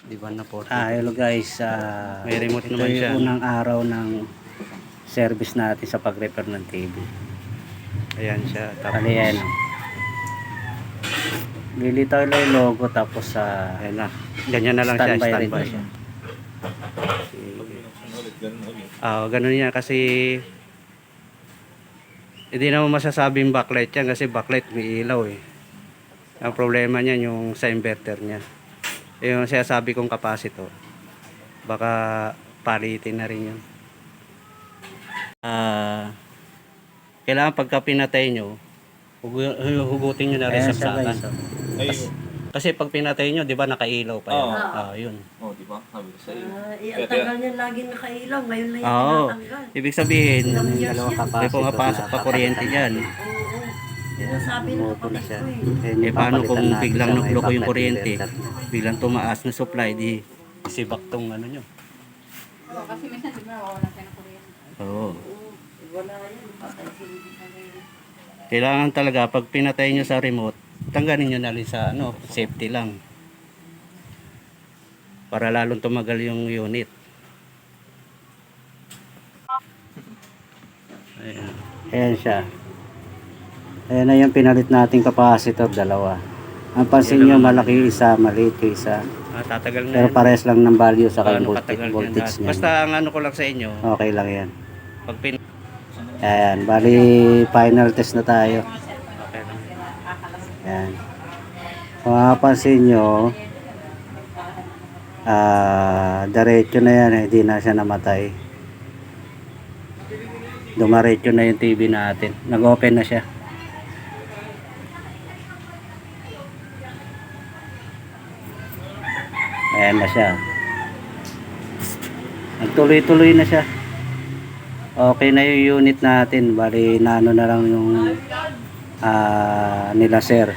Diba na po? Hello guys, May remote ito naman siya. yung unang araw ng service natin sa pag-repair ng TV. Ayan siya. Tapos, Kali yan. Lilitaw lang yung logo tapos ayan na. Ganyan na lang siya. standby rin Standby. na siya. Ganun yan kasi hindi naman masasabing backlight yan kasi backlight may ilaw eh. Ang problema niyan yung sa inverter niya. Yung sinasabi kong capacitor. Baka palitin na rin yun. Kailangan pagka pinatay nyo, hugutin nyo na rin Ayan sa siya guys. saksakan. Kasi pag pinatay nyo, di ba nakailaw pa yan? Yun. Di ba? Sabi ko sa iyo. Ang tagal niya laging nakailaw. Ngayon lang yung Oo. tinatanggal. Ibig sabihin, Years yan. may pumapasok pa kuryente dyan. Oo. Sinasabi ng Moto na kapatid siya. ko eh. Ayan, Paano papalitan kung natin biglang sa may nagloko yung backlight kuryente? inverter. Biglang tumaas na supply, di sibak tong ano nyo. Oo, kasi minsan di ba nawawalan tayo ng kuryente. Oo. Wala yan. Patay sila. Kailangan talaga, pag pinatay nyo sa remote, tanggalin nyo na rin sa safety lang. Para lalong tumagal yung unit. Ayan. Ayan siya. Ayan na yung pinalit nating capacitor, dalawa. Ang pansin nyo, malaki isa, maliit yung isa. Tatagal na Pero yan. parehas lang ng value sa Gaano kayong katagal yan voltage lahat. niya. Basta ang ano ko lang sa inyo, Okay lang yan. pag Ayan, bali final test na tayo. okay lang. Ayan. Kung mapapansin nyo, diretso na yan, hindi na siya namatay. Dumaretso na yung TV natin. Nag-open na siya. Ayan na siya. Nagtuloy-tuloy na siya. Okay na yung unit natin. Bali, naano na lang yung nila sir.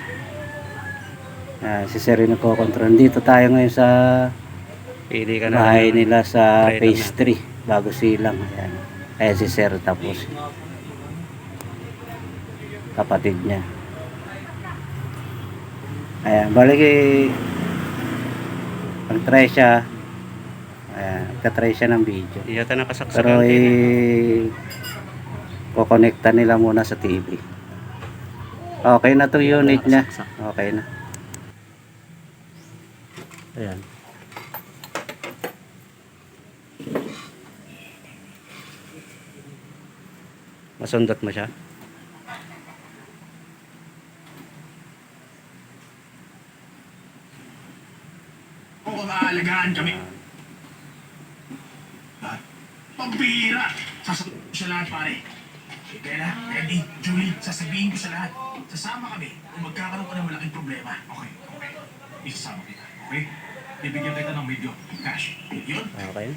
Si sir yung nagko-control. Dito tayo ngayon sa Pili ka na. bahay nila sa Try lang phase 3 bago silang. Ayan. Ayan si sir tapos kapatid niya. Ayan, balik pag-try siya. Ayan, katry siya ng video. Yata Pero nakasaksakan din. kukonekta nila muna sa TV. Okay na to unit niya. Okay na. Ayan. Masundot mo siya. Oo, maalagaan kami. Ha? Pambira! Sasabihin ko sa lahat, pare. Kaya Eddie, Julie, sasabihin ko sa lahat. Sasama kami kung magkakaroon ka ng malaking problema. Okay, okay. Isasama kita, okay? Bibigyan kita ng medyo cash. Yun? Okay.